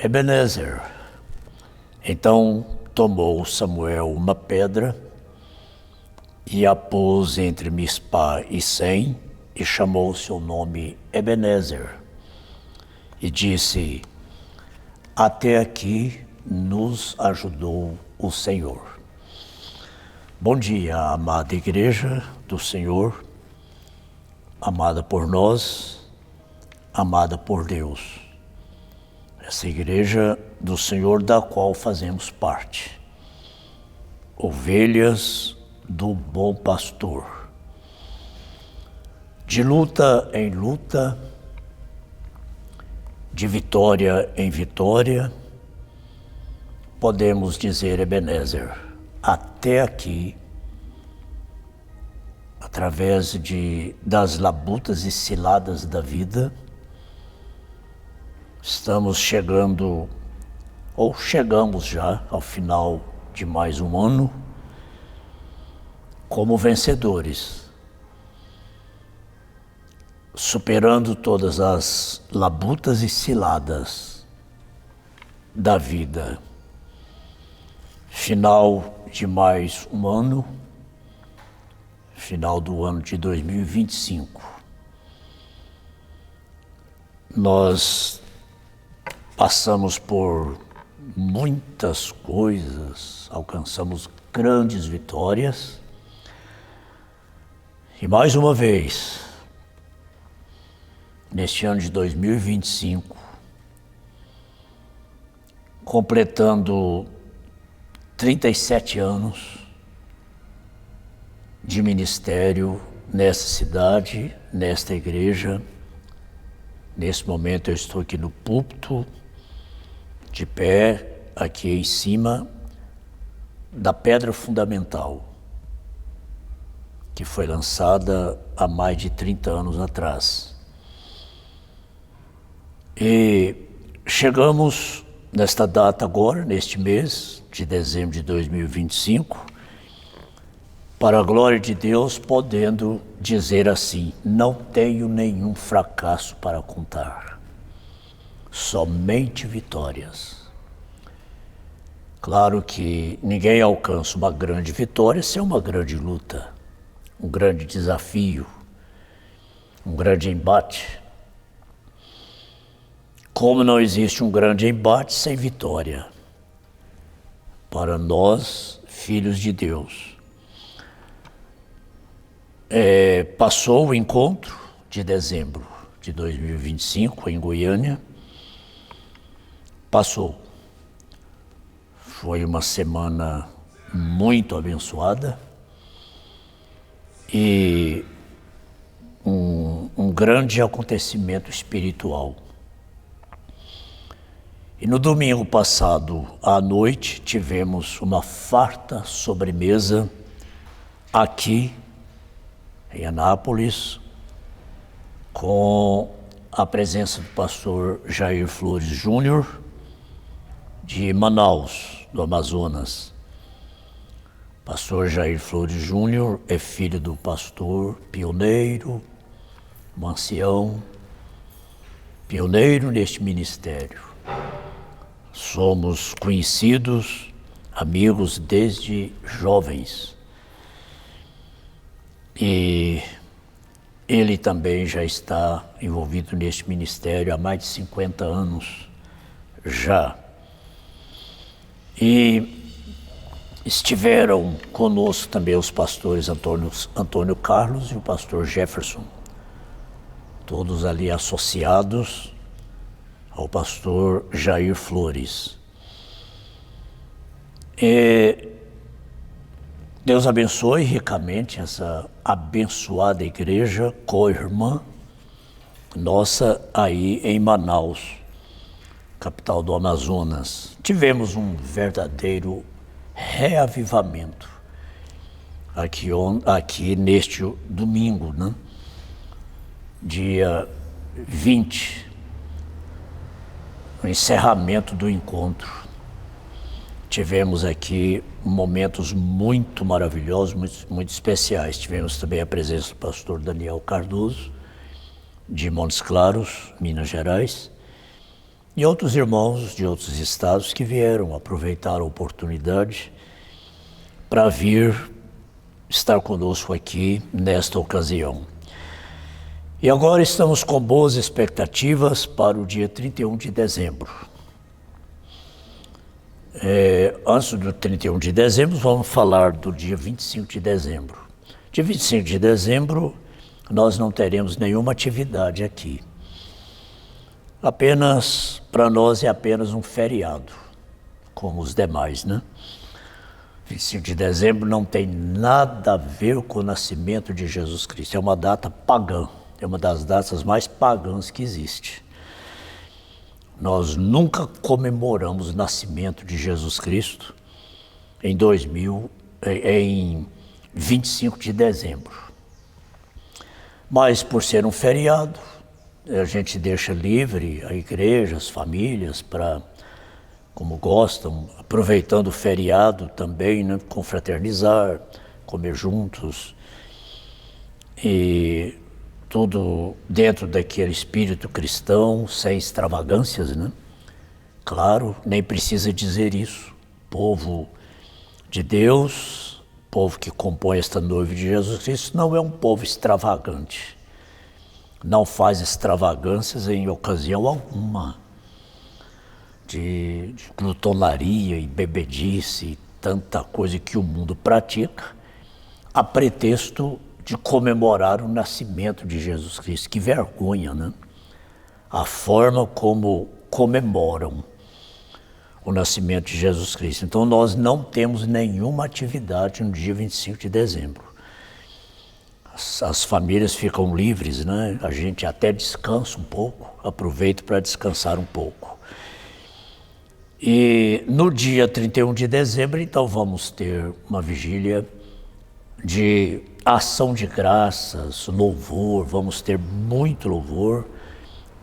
Ebenezer. Então tomou Samuel uma pedra e a pôs entre Mispá e Sem e chamou seu nome Ebenezer. E disse: até aqui nos ajudou o Senhor. Bom dia, amada Igreja do Senhor, amada por nós, amada por Deus. Essa Igreja do Senhor da qual fazemos parte. Ovelhas do bom pastor. De luta em luta, de vitória em vitória, podemos dizer, Ebenezer, até aqui, através das labutas e ciladas da vida, estamos chegando, ou chegamos já ao final de mais um ano, como vencedores, superando todas as labutas e ciladas da vida. Final de mais um ano, final do ano de 2025. Nós passamos por muitas coisas, alcançamos grandes vitórias e mais uma vez, neste ano de 2025, completando 37 anos de ministério nessa cidade, nesta igreja. Nesse momento eu estou aqui no púlpito, de pé, aqui em cima da pedra fundamental, que foi lançada há mais de 30 anos atrás. E chegamos nesta data agora, neste mês de dezembro de 2025, para a glória de Deus, podendo dizer assim: não tenho nenhum fracasso para contar, somente vitórias. Claro que ninguém alcança uma grande vitória sem uma grande luta, um grande desafio, um grande embate. Como não existe um grande embate sem vitória, para nós, filhos de Deus. Passou o encontro de dezembro de 2025 em Goiânia. Passou. Foi uma semana muito abençoada e um grande acontecimento espiritual. E no domingo passado, à noite, tivemos uma farta sobremesa aqui em Anápolis, com a presença do pastor Jair Flores Júnior, de Manaus, do Amazonas. Pastor Jair Flores Júnior é filho do pastor pioneiro, um ancião, pioneiro neste ministério. Somos conhecidos, amigos desde jovens. E ele também já está envolvido neste ministério há mais de 50 anos já. E estiveram conosco também os pastores Antônio Carlos e o pastor Jefferson, todos ali associados ao pastor Jair Flores. E Deus abençoe ricamente essa abençoada igreja co-irmã nossa aí em Manaus, capital do Amazonas. Tivemos um verdadeiro reavivamento aqui neste domingo, né? Dia 20, o encerramento do encontro. Tivemos aqui momentos muito maravilhosos, muito especiais. Tivemos também a presença do pastor Daniel Cardoso, de Montes Claros, Minas Gerais, e outros irmãos de outros estados que vieram aproveitar a oportunidade para vir estar conosco aqui nesta ocasião. E agora estamos com boas expectativas para o dia 31 de dezembro. Antes do 31 de dezembro, vamos falar do dia 25 de dezembro. Dia 25 de dezembro, nós não teremos nenhuma atividade aqui. Para nós é apenas um feriado, como os demais, né? 25 de dezembro não tem nada a ver com o nascimento de Jesus Cristo. É uma data pagã, é uma das datas mais pagãs que existe. Nós nunca comemoramos o nascimento de Jesus Cristo em 25 de dezembro. Mas por ser um feriado, a gente deixa livre a igreja, as famílias, para, como gostam, aproveitando o feriado também, né, confraternizar, comer juntos, e tudo dentro daquele espírito cristão, sem extravagâncias, né? Claro, nem precisa dizer isso. Povo de Deus, povo que compõe esta noiva de Jesus Cristo, não é um povo extravagante. Não faz extravagâncias em ocasião alguma de glutonaria e bebedice e tanta coisa que o mundo pratica, a pretexto de comemorar o nascimento de Jesus Cristo. Que vergonha, né? A forma como comemoram o nascimento de Jesus Cristo. Então nós não temos nenhuma atividade no dia 25 de dezembro. As famílias ficam livres, né? A gente até descansa um pouco, aproveita para descansar um pouco. E no dia 31 de dezembro, então, vamos ter uma vigília de ação de graças, louvor, vamos ter muito louvor,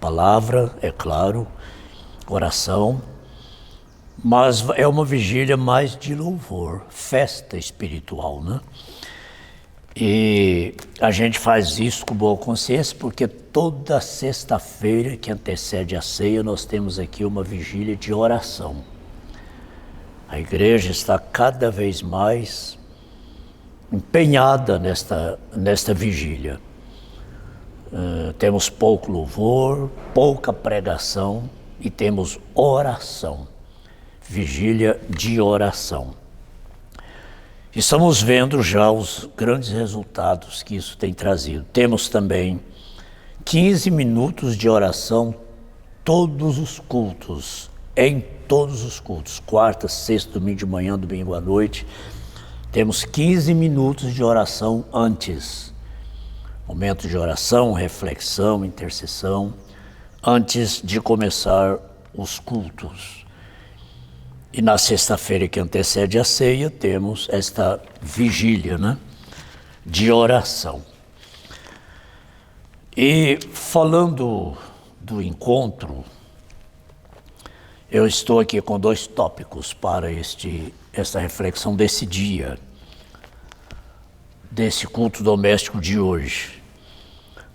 palavra, é claro, oração, mas é uma vigília mais de louvor, festa espiritual, né? E a gente faz isso com boa consciência, porque toda sexta-feira que antecede a ceia, nós temos aqui uma vigília de oração. A igreja está cada vez mais empenhada nesta vigília. Temos pouco louvor, pouca pregação e temos oração, vigília de oração. Estamos vendo já os grandes resultados que isso tem trazido. Temos também 15 minutos de oração todos os cultos, em todos os cultos, quarta, sexta, domingo de manhã, domingo à noite. Temos 15 minutos de oração antes, momento de oração, reflexão, intercessão, antes de começar os cultos. E na sexta-feira que antecede a ceia, temos esta vigília, né, de oração. E falando do encontro, eu estou aqui com 2 tópicos para esta reflexão desse dia, desse culto doméstico de hoje.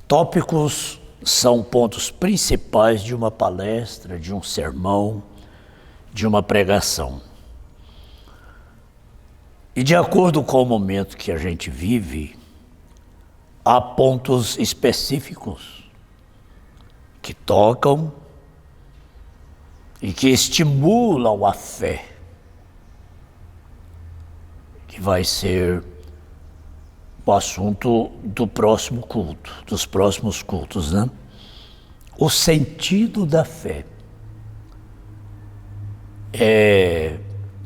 Tópicos são pontos principais de uma palestra, de um sermão, de uma pregação. E de acordo com o momento que a gente vive, há pontos específicos que tocam e que estimulam a fé, que vai ser o assunto do próximo culto, dos próximos cultos, né? O sentido da fé é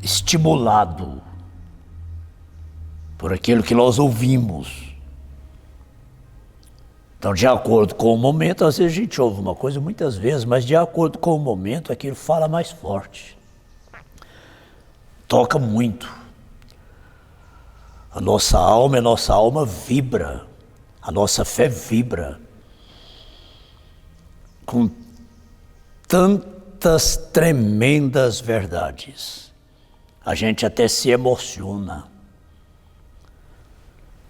estimulado por aquilo que nós ouvimos. Então, de acordo com o momento, às vezes a gente ouve uma coisa, muitas vezes, mas de acordo com o momento, aquilo fala mais forte. Toca muito. A nossa alma vibra, a nossa fé vibra com tantas tremendas verdades. A gente até se emociona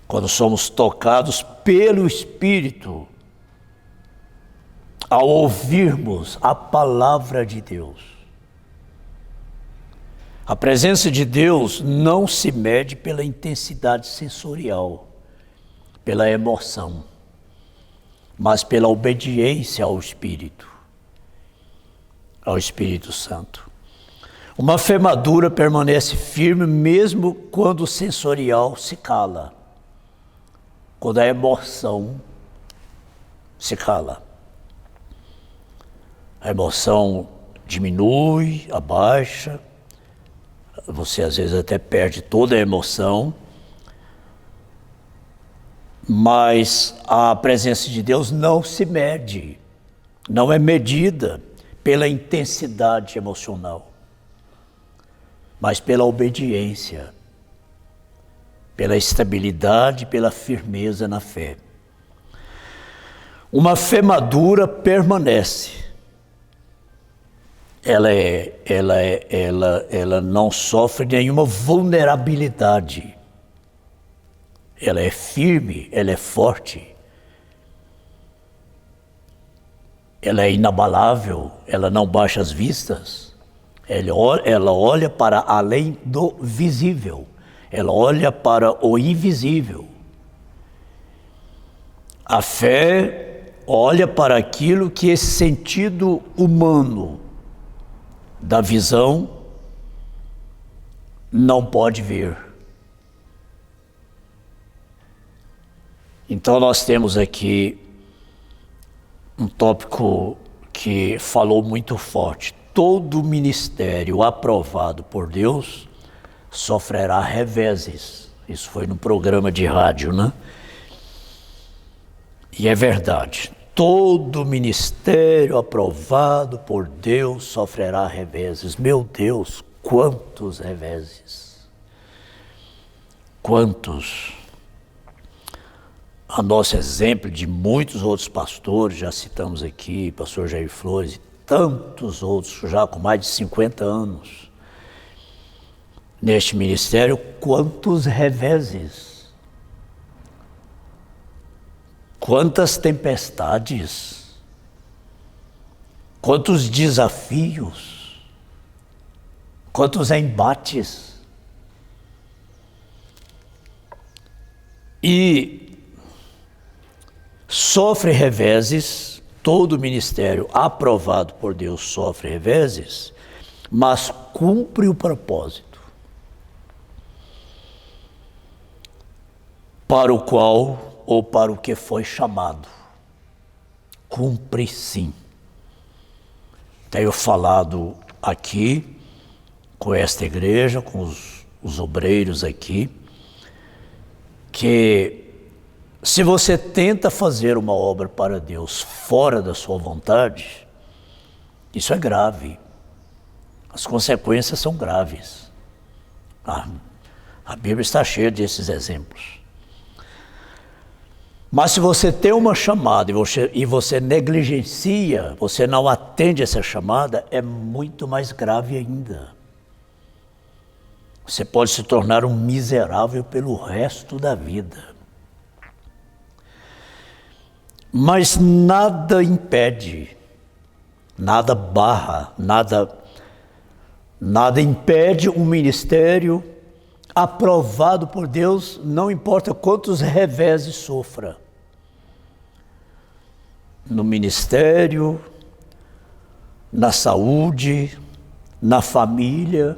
quando somos tocados pelo Espírito ao ouvirmos a palavra de Deus. A presença de Deus não se mede pela intensidade sensorial, pela emoção, mas pela obediência ao Espírito Santo. Uma fé madura permanece firme mesmo quando o sensorial se cala, quando a emoção se cala. A emoção diminui, abaixa, você às vezes até perde toda a emoção, mas a presença de Deus não se mede, não é medida pela intensidade emocional, mas pela obediência, pela estabilidade, pela firmeza na fé. Uma fé madura permanece. Ela não sofre nenhuma vulnerabilidade. Ela é firme, ela é forte. Ela é inabalável, ela não baixa as vistas. Ela olha para além do visível. Ela olha para o invisível. A fé olha para aquilo que esse sentido humano da visão não pode ver. Então nós temos aqui um tópico que falou muito forte. Todo ministério aprovado por Deus sofrerá reveses. Isso foi no programa de rádio, né? E é verdade. Todo ministério aprovado por Deus sofrerá reveses. Meu Deus, quantos reveses! Quantos! A nosso exemplo de muitos outros pastores, já citamos aqui, pastor Jair Flores, e tantos outros, já com mais de 50 anos, neste ministério, quantos reveses! Quantas tempestades, quantos desafios, quantos embates. E sofre reveses, todo ministério aprovado por Deus sofre reveses, mas cumpre o propósito para o qual ou para o que foi chamado. Cumpre sim. Tenho falado aqui com esta igreja, com os obreiros aqui, que se você tenta fazer uma obra para Deus fora da sua vontade, isso é grave. As consequências são graves. A Bíblia está cheia desses exemplos. Mas se você tem uma chamada e você negligencia, você não atende essa chamada, é muito mais grave ainda. Você pode se tornar um miserável pelo resto da vida. Mas nada impede, nada barra, nada impede um ministério aprovado por Deus, não importa quantos reveses sofra. No ministério, na saúde, na família.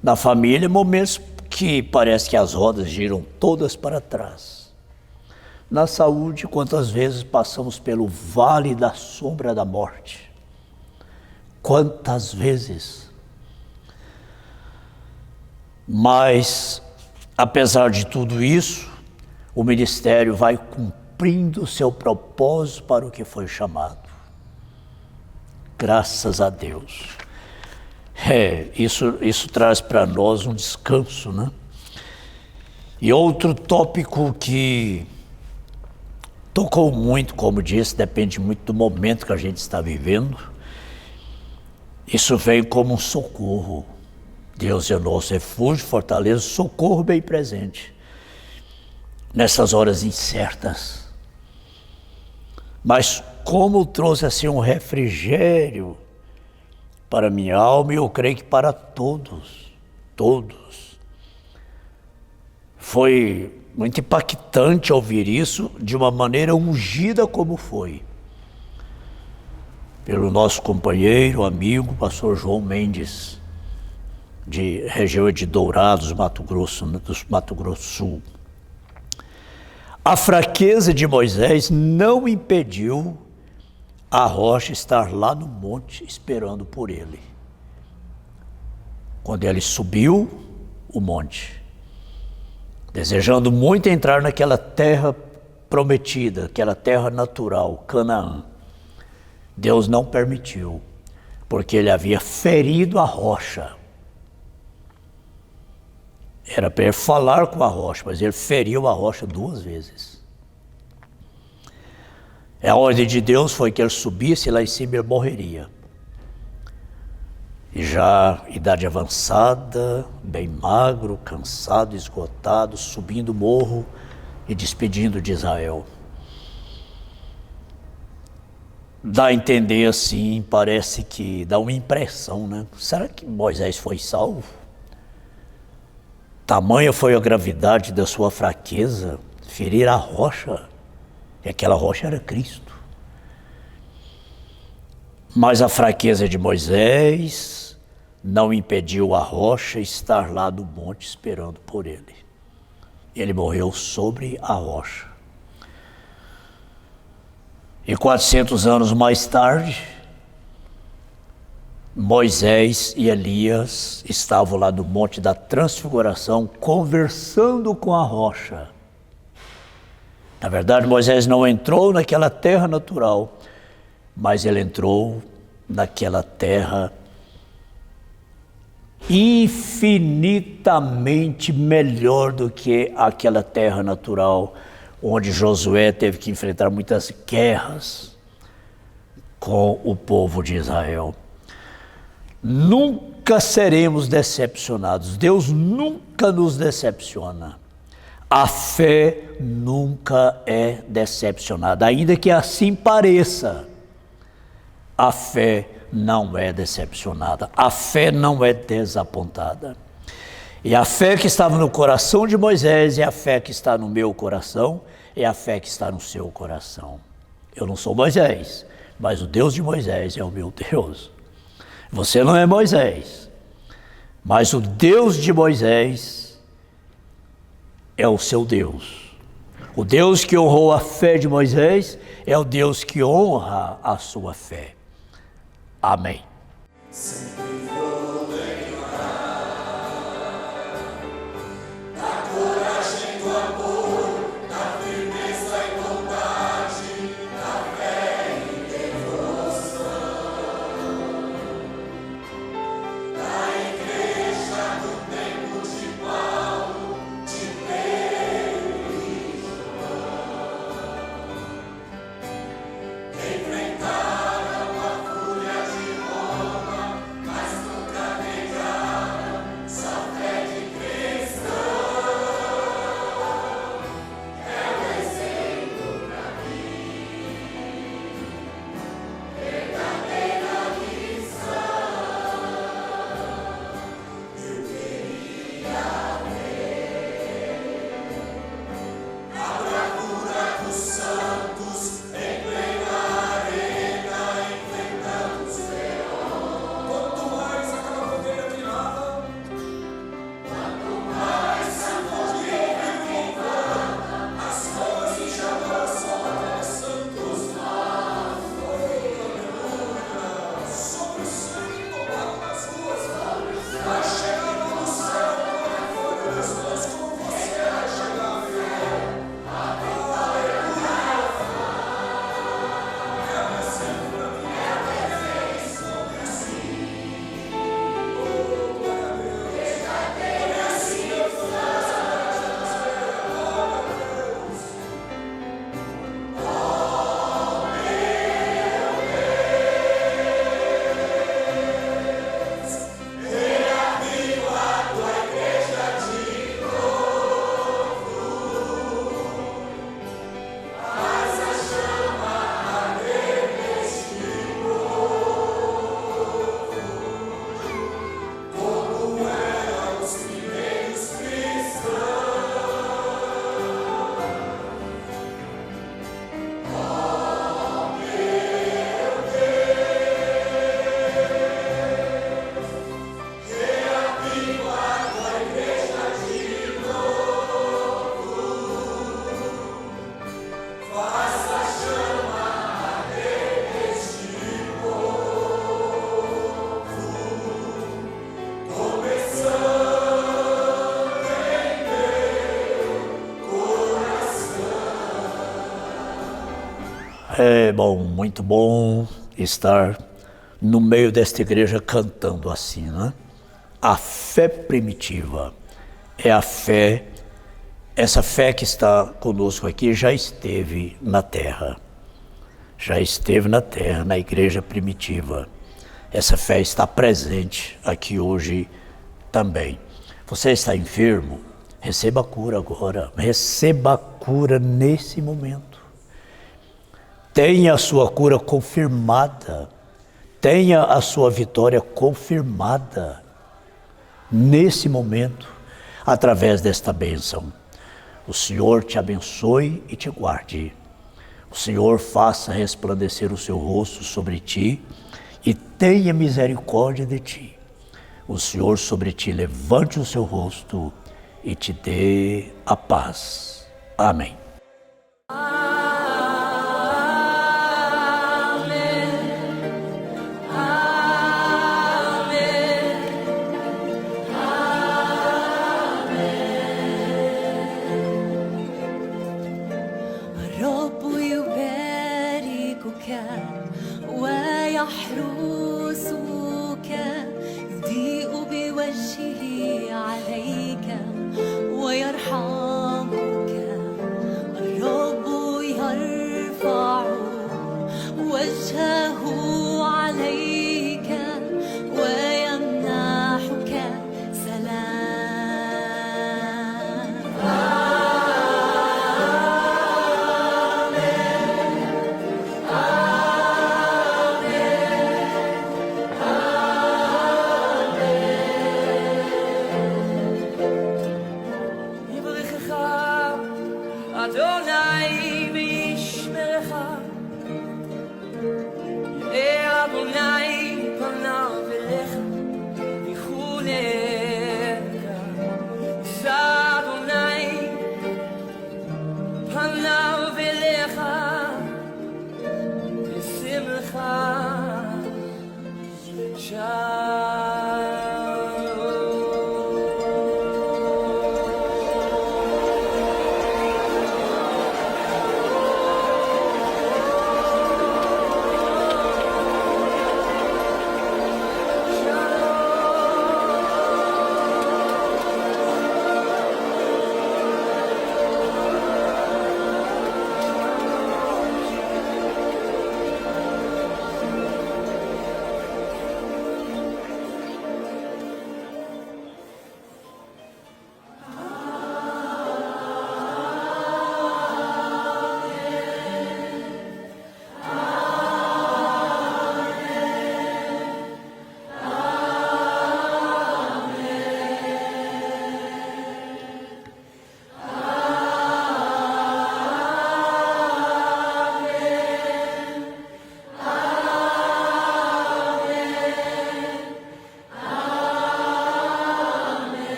Na família, momentos que parece que as rodas giram todas para trás. Na saúde, quantas vezes passamos pelo vale da sombra da morte? Quantas vezes? Mas, apesar de tudo isso, o ministério vai cumprindo o seu propósito para o que foi chamado. Graças a Deus. Isso traz para nós um descanso, né? E outro tópico que tocou muito, como disse, depende muito do momento que a gente está vivendo. Isso vem como um socorro. Deus é o nosso refúgio, fortaleza, socorro bem presente nessas horas incertas. Mas como trouxe assim um refrigério para minha alma, e eu creio que para todos. Foi muito impactante ouvir isso de uma maneira ungida como foi, pelo nosso companheiro, amigo, pastor João Mendes, de região de Dourados, Mato Grosso Sul. A fraqueza de Moisés não impediu a rocha estar lá no monte esperando por ele. Quando ele subiu o monte, desejando muito entrar naquela terra prometida, aquela terra natural, Canaã, Deus não permitiu, porque ele havia ferido a rocha. Era para ele falar com a rocha, mas ele feriu a rocha 2 vezes. A ordem de Deus foi que ele subisse lá em cima e ele morreria. E já idade avançada, bem magro, cansado, esgotado, subindo o morro e despedindo de Israel. Dá a entender assim, parece que dá uma impressão, né? Será que Moisés foi salvo? Tamanha foi a gravidade da sua fraqueza, ferir a rocha, e aquela rocha era Cristo. Mas a fraqueza de Moisés não impediu a rocha estar lá no monte esperando por ele. Ele morreu sobre a rocha. E 400 anos mais tarde, Moisés e Elias estavam lá no Monte da Transfiguração conversando com a rocha. Na verdade, Moisés não entrou naquela terra natural, mas ele entrou naquela terra infinitamente melhor do que aquela terra natural, onde Josué teve que enfrentar muitas guerras com o povo de Israel. Nunca seremos decepcionados. Deus nunca nos decepciona. A fé nunca é decepcionada, ainda que assim pareça. A fé não é decepcionada, a fé não é desapontada. E a fé que estava no coração de Moisés é a fé que está no meu coração, é a fé que está no seu coração. Eu não sou Moisés, mas o Deus de Moisés é o meu Deus. Você não é Moisés, mas o Deus de Moisés é o seu Deus. O Deus que honrou a fé de Moisés é o Deus que honra a sua fé. Amém. Enfrentaram a fúria de Roma, mas nunca É bom, muito bom estar no meio desta igreja cantando assim, né? A fé primitiva é a fé, essa fé que está conosco aqui já esteve na terra. Já esteve na terra, na igreja primitiva. Essa fé está presente aqui hoje também. Você está enfermo? Receba a cura agora. Receba a cura nesse momento. Tenha a sua cura confirmada. Tenha a sua vitória confirmada nesse momento, através desta bênção. O Senhor te abençoe e te guarde. O Senhor faça resplandecer o seu rosto sobre ti e tenha misericórdia de ti. O Senhor sobre ti levante o seu rosto e te dê a paz. Amém. ويحرسك يضيء بوجهه عليك ويرحمك الرب يرفع وجهه عليك ويمنحك سلام. Shine.